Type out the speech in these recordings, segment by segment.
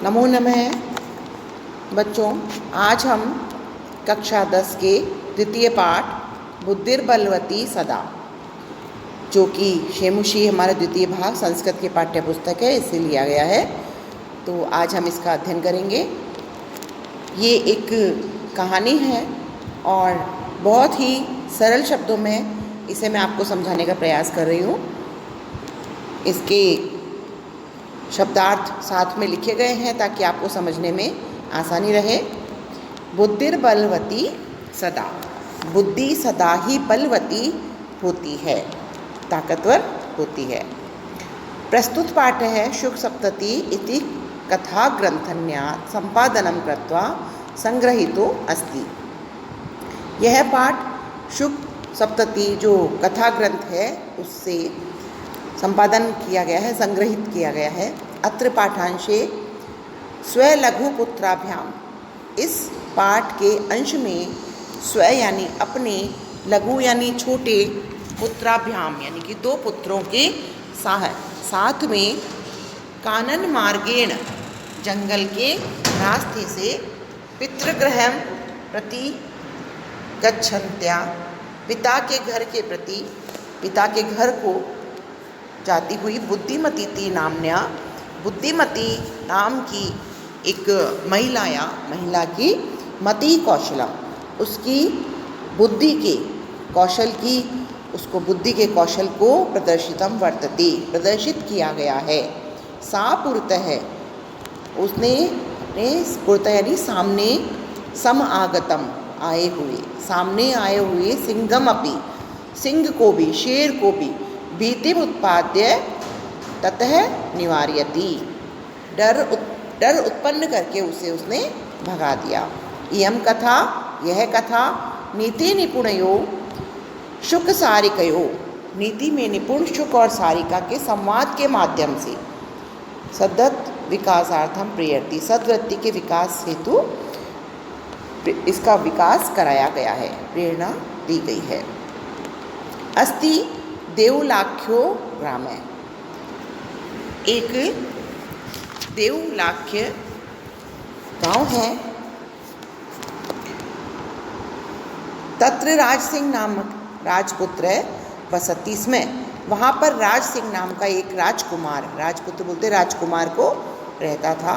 नमो नमः बच्चों, आज हम कक्षा 10 के द्वितीय पाठ बुद्धिर्बलवती सदा, जो कि शेमुशी हमारा द्वितीय भाग संस्कृत की पाठ्य पुस्तक है, इससे लिया गया है। तो आज हम इसका अध्ययन करेंगे। ये एक कहानी है और बहुत ही सरल शब्दों में इसे मैं आपको समझाने का प्रयास कर रही हूँ। इसके शब्दार्थ साथ में लिखे गए हैं ताकि आपको समझने में आसानी रहे। बुद्धिर्बलवती सदा, बुद्धि सदा ही बलवती होती है, ताकतवर होती है। प्रस्तुत पाठ है शुक सप्तति इति कथा ग्रंथन्यात् संपादनं कृत्वा संग्रहितो अस्ति। यह पाठ शुक सप्तति जो कथा ग्रंथ है उससे संपादन किया गया है, संग्रहित किया गया है। अत्र पाठांशे स्वलघुपुत्राभ्याम, इस पाठ के अंश में स्व यानी अपने, लघु यानी छोटे, पुत्राभ्याम यानी कि दो पुत्रों के साथ में कानन मार्गेण, जंगल के रास्ते से, पितृगृहं प्रति गच्छन्त्या, पिता के घर के प्रति, पिता के घर को जाती हुई बुद्धिमती नाम्या, बुद्धिमती नाम की एक महिला की मति कौशला, उसकी बुद्धि के कौशल की, उसको बुद्धि के कौशल को प्रदर्शितम वर्तते, प्रदर्शित किया गया है। सा पुरतः, उसने अपने पुरतः यानी सामने, सम आगतम आए हुए, सामने आए हुए, सिंहम अपि, सिंह को भी, शेर को भी, भीतिम उत्पाद्य ततः निवार्यति, डर उत्पन्न करके उसने भगा दिया। इयं कथा, यह कथा, नीति निपुणयो शुक सारिकयो, नीति में निपुण शुक और सारिका के संवाद के माध्यम से सद्वत् विकासार्थम प्रेरति, सद्वृत्ति के विकास हेतु इसका विकास कराया गया है, प्रेरणा दी गई है। अस्ति देवलाख्यो ग्राम, एक देवलाख्य गांव है। तत्र राज सिंह नामक राजपुत्र वसती, इसमें वहाँ पर राज सिंह नाम का एक राजकुमार, राजपुत्र बोलते राजकुमार को, रहता था।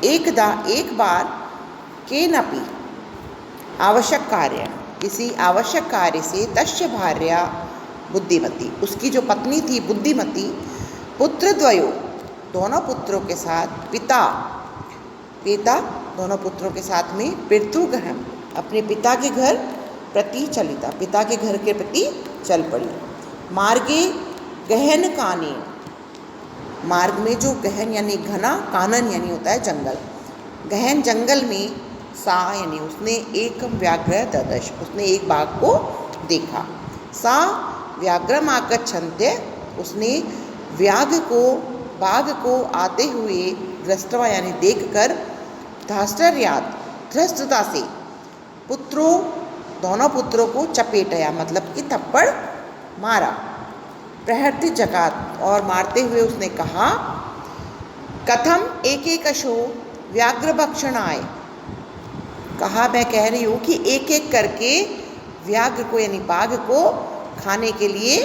एक बार केनपि आवश्यक कार्य, किसी आवश्यक कार्य से, तस्य भार्या बुद्धिमती, उसकी जो पत्नी थी बुद्धिमती, पुत्रद्वयो, दोनों पुत्रों के साथ, पिता दोनों पुत्रों के साथ में, पितृगृहं, अपने पिता के घर प्रति चलिता, पिता के घर के प्रति चल पड़ी। मार्गे गहन कानेन, मार्ग में जो गहन यानी घना, कानन यानी होता है जंगल, गहन जंगल में, सा यानी उसने, एक व्याघ्र ददश, उसने एक बाघ को देखा। सा व्याघ्रम आगच्छन्त्य, उसने बाघ को आते हुए, दृष्टवा यानी देखकर, धाश्चर्यात्, धृष्टता से, दोनों पुत्रों को चपेटया, मतलब कि थप्पड़ मारा। प्रहर्ति जगात, और मारते हुए उसने कहा, कथम एक व्याघ्र भक्षणाय, कहा मैं कह रही हूँ कि एक एक करके व्याघ्र को यानी बाघ को खाने के लिए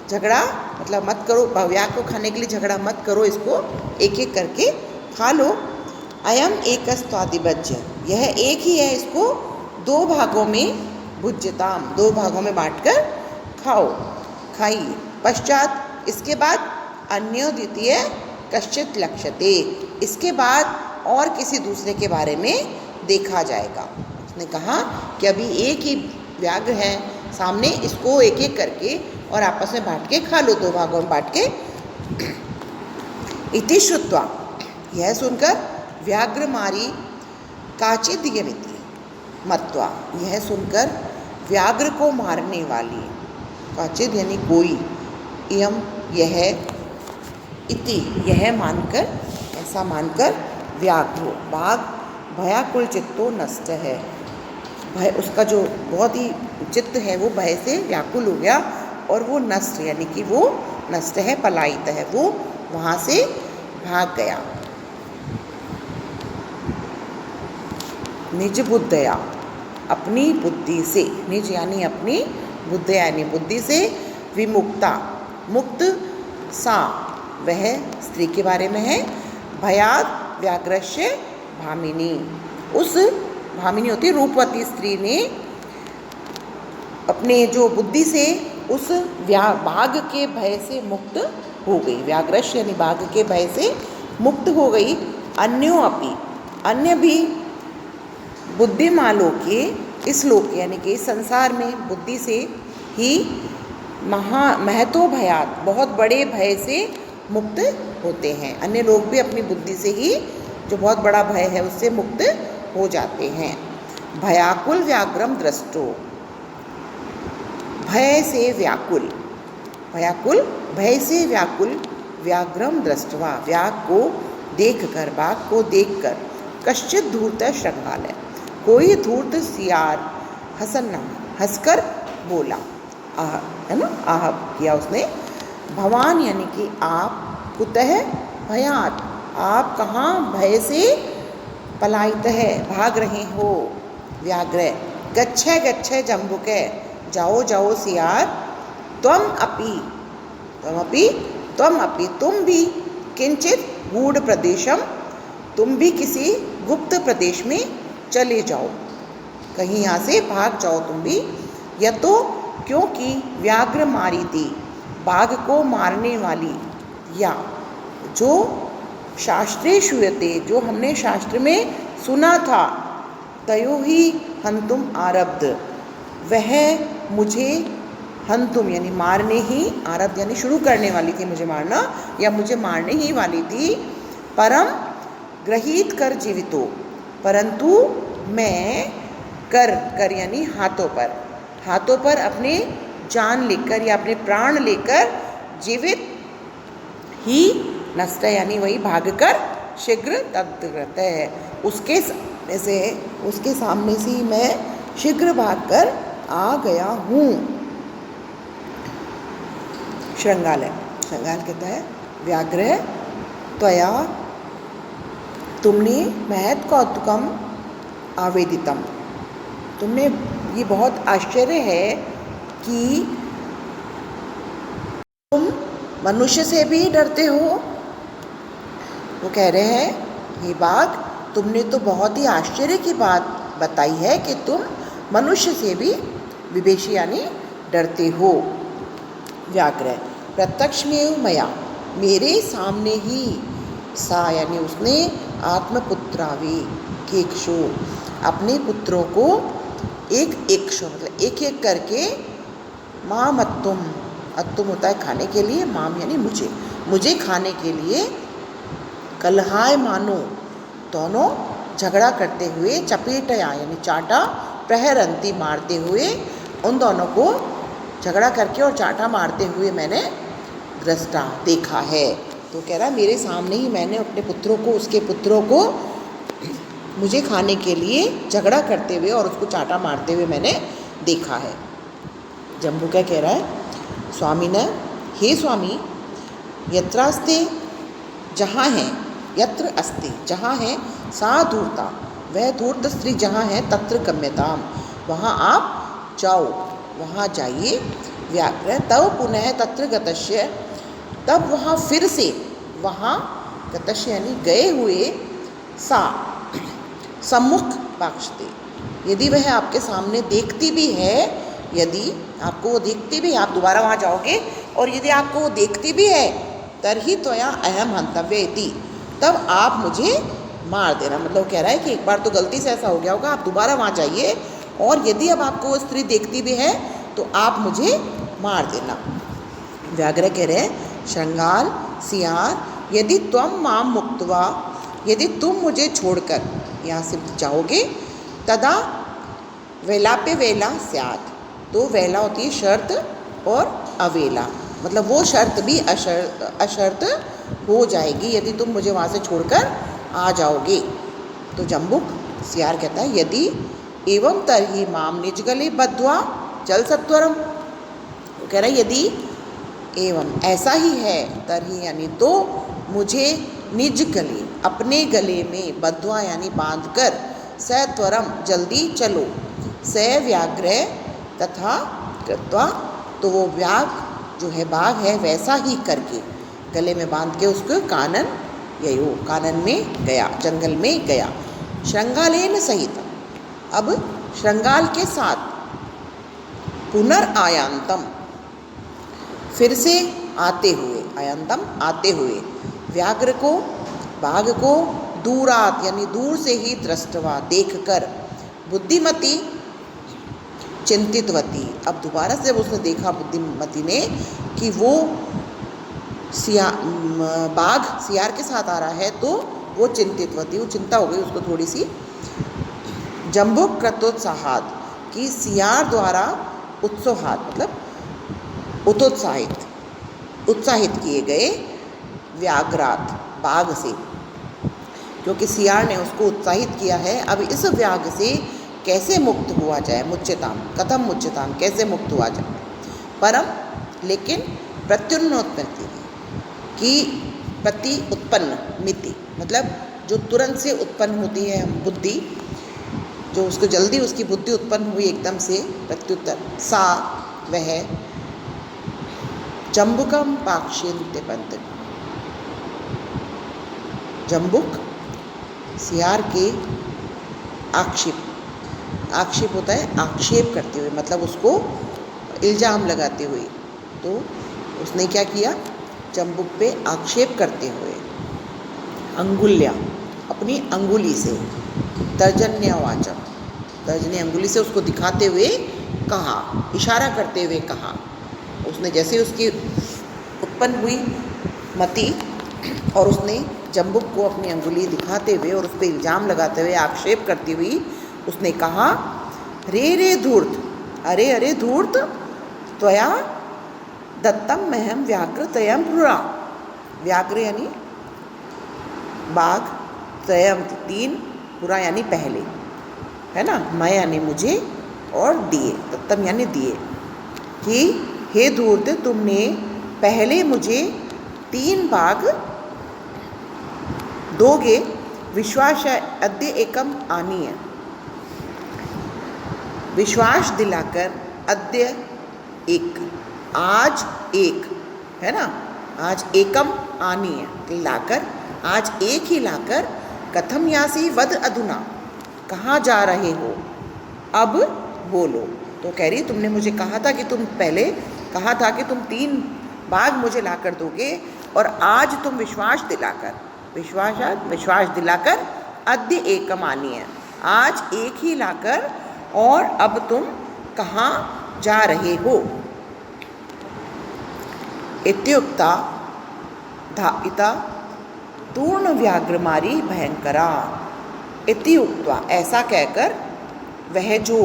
झगड़ा, मतलब मत करो, व्याघ्र को खाने के लिए झगड़ा मत करो, इसको एक एक करके खा लो। अयम एकस्त्वादिभज्य, यह एक ही है, इसको दो भागों में, भुज्यताम, दो भागों में बांटकर खाइए। पश्चात, इसके बाद, अन्यो द्वितीय कश्चित लक्ष्यते, इसके बाद और किसी दूसरे के बारे में देखा जाएगा। उसने कहा कि अभी एक ही व्याघ्र है सामने, इसको एक एक करके और आपस में बांट के खा लो, दो भागों में बांट के। इति श्रुत्वा, यह सुनकर, व्याघ्र मारी काचिद्यमिति मत्वा, यह सुनकर व्याघ्र को मारने वाली, काचिद यानी कोई, इयम यह, इति यह मानकर, ऐसा मानकर, व्याघ्रो बाघ, भयाकुल चित्तो नष्ट है, भय, उसका जो बहुत ही चित्त है वो भय से व्याकुल हो गया और वो नष्ट यानी कि वो नष्ट है, पलायित है, वो वहाँ से भाग गया। निज बुद्धया, अपनी बुद्धि से, निज यानी अपनी, बुद्धया यानी बुद्धि से, विमुक्ता मुक्त, सा वह स्त्री के बारे में है, भयात व्याघ्रस्य भामिनी, उस भामिनी होती है रूपवती स्त्री ने अपने जो बुद्धि से उस बाघ के भय से मुक्त हो गई। व्याघ्रस्य यानी बाघ के भय से मुक्त हो गई। अन्यो अपि, अन्य भी बुद्धिमालों के इस लोक यानी कि संसार में बुद्धि से ही महतो भयात, बहुत बड़े भय से मुक्त होते हैं। अन्य लोग भी अपनी बुद्धि से ही जो बहुत बड़ा भय है उससे मुक्त हो जाते हैं। भयाकुल व्याघ्रम दृष्टो, भय से व्याकुल, भयाकुल भय से व्याकुल, व्याघ्रम दृष्टवा, व्याघ्र को देखकर, बाघ को देखकर, कश्चित धूर्त श्रृंगालय, कोई धूर्त सियार हंसना हंसकर बोला, आह है ना, आह किया उसने, भवान यानी कि आप, कुतः भयात, आप कहाँ भय से पलायित है, भाग रहे हो, व्याघ्र, गच्छे गच्छे जम्बुके, जाओ जाओ सियार, त्वम अपि, त्वम अपि, त्वम अपि, तुम भी, किंचित गूढ़ प्रदेशम, तुम भी किसी गुप्त प्रदेश में चले जाओ, कहीं यहाँ से भाग जाओ तुम भी। यह तो क्योंकि व्याघ्र मारी थी, बाघ को मारने वाली, या जो शास्त्रे श्रूयते, जो हमने शास्त्र में सुना था, तयो ही हंतुम आरब्ध, वह मुझे हंतुम यानी मारने ही, आरब्ध यानी शुरू करने वाली थी मुझे मारना, या मुझे मारने ही वाली थी, परम ग्रहीत कर जीवितो, परंतु मैं कर यानी हाथों पर अपने जान लेकर या अपने प्राण लेकर, जीवित ही नष्ट यानी वही भागकर, शीघ्र तत्कृत है, उसके सामने से ही मैं शीघ्र भागकर आ गया हूँ। श्रृंगालय, श्रृंगाल कहता है व्याघ्र त्वया, तुमने महत् कौतुकम आवेदितम, तुमने, ये बहुत आश्चर्य है कि तुम मनुष्य से भी डरते हो। वो कह रहे हैं ये बाघ, तुमने तो बहुत ही आश्चर्य की बात बताई है कि तुम मनुष्य से भी विवेशी यानी डरते हो। व्याघ्र, प्रत्यक्षमेव मया, मेरे सामने ही, सा यानी उसने, आत्मपुत्रावे केक्षो, अपने पुत्रों को एक मतलब एक एक करके, माम अत्तुम, अत्तुम होता है खाने के लिए, माम यानी मुझे खाने के लिए, कलहाय मानो, दोनों झगड़ा करते हुए, चपेटया यानी चाटा, प्रहरंती मारते हुए, उन दोनों को झगड़ा करके और चाटा मारते हुए मैंने दृष्टा देखा है। तो कह रहा है मेरे सामने ही मैंने अपने पुत्रों को, उसके पुत्रों को मुझे खाने के लिए झगड़ा करते हुए और उसको चाटा मारते हुए मैंने देखा है। जम्बू क्या कह रहा है, स्वामी ने, हे स्वामी, यत्रास्ते, जहाँ है, यत्र अस्ति, जहाँ है, सा धूर्ता, वह धूर्त स्त्री जहाँ है, तत्र गम्यताम, वहाँ आप जाओ, वहाँ जाइए। व्याघ्र तव पुनः तत्र गतस्य, तब वहाँ फिर से, वहाँ गतस्य यानी गए हुए, सा सम्मुख पाक्षते, यदि वह आपके सामने देखती भी है, यदि आपको वो देखती भी है, आप दोबारा वहाँ जाओगे और यदि आपको वो देखती भी है, तरही त्वया अहम हंतव्य इति, तब आप मुझे मार देना। मतलब कह रहा है कि एक बार तो गलती से ऐसा हो गया होगा, आप दोबारा वहाँ जाइए और यदि अब आपको वो स्त्री देखती भी है तो आप मुझे मार देना। व्याघ्र कह रहे हैं, श्रृंगाल, सियार, यदि त्वम माम मुक्त्वा, यदि तुम मुझे छोड़कर यहाँ से जाओगे, तदा वेलापे वेला स्यात्, तो वेला होती है शर्त और अवेला, मतलब वो शर्त भी अशर्त हो जाएगी यदि तुम मुझे वहाँ से छोड़कर आ जाओगे। तो जम्बुक सियार कहता है, यदि एवं तरही माम निज गले बद्ध्वा चल सत्वरम, वो कह रहा है यदि एवं ऐसा ही है, तरही यानी तो, मुझे निज गले, अपने गले में, बद्ध्वा यानी बांधकर, स त्वरम जल्दी चलो, स व्याघ्र तथा कृत्वा, तो वो व्याघ जो है बाघ है वैसा ही करके, गले में बांध के उसको कानन ययो, कानन में गया, जंगल में गया। श्रृंगालेन सहित, अब श्रृंगाल के साथ, पुनर्आयांतम, फिर से आते हुए, आयांतम आते हुए, व्याघ्र को, बाघ को दूरात यानी दूर से ही दृष्टवा देखकर, बुद्धिमती चिंतितवती, अब दोबारा से उसने देखा बुद्धिमती ने कि वो बाघ सियार के साथ आ रहा है, तो वो चिंतितवती, वो चिंता हो गई उसको थोड़ी सी। जम्बुक कृतोत्साहात, कि सियार द्वारा उत्साहात मतलब उत्साहित किए गए, व्याघ्रात बाघ से, क्योंकि सियार ने उसको उत्साहित किया है। अब इस व्याघ्र से कैसे मुक्त हुआ जाए, मुच्यताम, कथम मुच्यताम, कैसे मुक्त हुआ जाए। परम, लेकिन प्रत्युन्नोत्पत्ति की, प्रति उत्पन्न, मिति मतलब जो तुरंत से उत्पन्न होती है हम बुद्धि, जो उसको जल्दी उसकी बुद्धि उत्पन्न हुई एकदम से, प्रत्युत्तर, सा वह जम्बुकम पाक्षिन्ते पंत, जम्बुक सियार के आक्षेप होता है आक्षेप करते हुए, मतलब उसको इल्ज़ाम लगाते हुए, तो उसने क्या किया, जम्बुक पे आक्षेप करते हुए, अंगुल्या अपनी अंगुली से, तर्जन्यवाचम तर्जनी अंगुली से उसको दिखाते हुए कहा, इशारा करते हुए कहा। उसने जैसे उसकी उत्पन्न हुई मति, और उसने जम्बुक को अपनी अंगुली दिखाते हुए और उस पर इल्ज़ाम लगाते हुए, आक्षेप करती हुई उसने कहा, रे धूर्त, अरे धूर्त, त्वया दत्तम महम व्याघ्र तयम पुरा, व्याघ्र यानी बाघ, तयम 3, पुरा यानी पहले, है ना, मैं यानी मुझे, और दिए, दत्तम यानी दिए, कि हे धूर्त, तुमने पहले मुझे 3 बाघ दोगे, विश्वास अद्य एकम आनीय, विश्वास दिलाकर, अद्य एक, आज एक, है ना, आज एकम आनीय लाकर, आज एक ही लाकर, कथम यासी वद अधुना, कहाँ जा रहे हो, अब बोलो। तो कह रही तुमने मुझे कहा था कि तुम पहले कहा था कि तुम 3 बाघ मुझे लाकर दोगे, और आज तुम विश्वास दिलाकर, अद्य एकम आनीय, आज एक ही लाकर, और अब तुम कहाँ जा रहे हो। इत्युक्ता धापिता तूर्ण व्याघ्रमारी भयंकरा, इत्युक्त्वा ऐसा कहकर, वह जो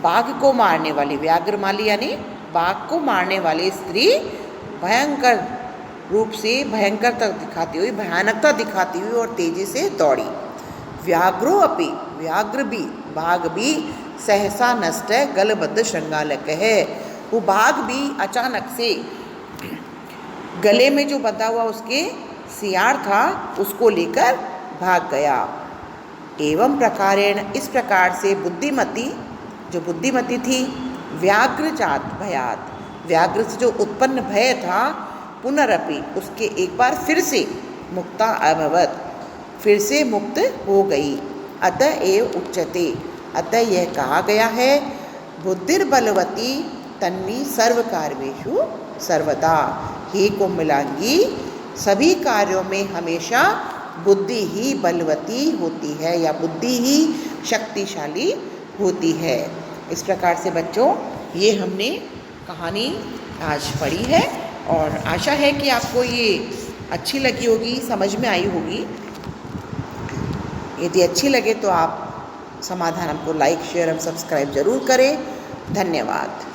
बाघ को मारने वाली, व्याघ्रमाली यानी बाघ को मारने वाली स्त्री, भयंकर रूप से, भयंकरता दिखाती हुई, भयानकता दिखाती हुई और तेजी से दौड़ी। व्याघ्रो अपि, व्याघ्र भी, बाघ भी, सहसा नष्ट गलबद्ध श्रृंगालक है, वो बाघ भी अचानक से गले में जो बंधा हुआ उसके सियार था, उसको लेकर भाग गया। एवं प्रकारेण, इस प्रकार से, बुद्धिमती, जो बुद्धिमती थी, व्याघ्रजात भयात, व्याघ्र से जो उत्पन्न भय था, पुनरपि उसके एक बार फिर से, मुक्ता अभवत, फिर से मुक्त हो गई। अतः एव उच्यते, अतः यह कहा गया है, बुद्धिर्बलवती तन्वी सर्व कार्येषु सर्वदा, हे कोमलांगी, सभी कार्यों में हमेशा बुद्धि ही बलवती होती है, या बुद्धि ही शक्तिशाली होती है। इस प्रकार से बच्चों, ये हमने कहानी आज पढ़ी है, और आशा है कि आपको ये अच्छी लगी होगी, समझ में आई होगी। यदि अच्छी लगे तो आप समाधान हमको लाइक, शेयर और सब्सक्राइब ज़रूर करें। धन्यवाद।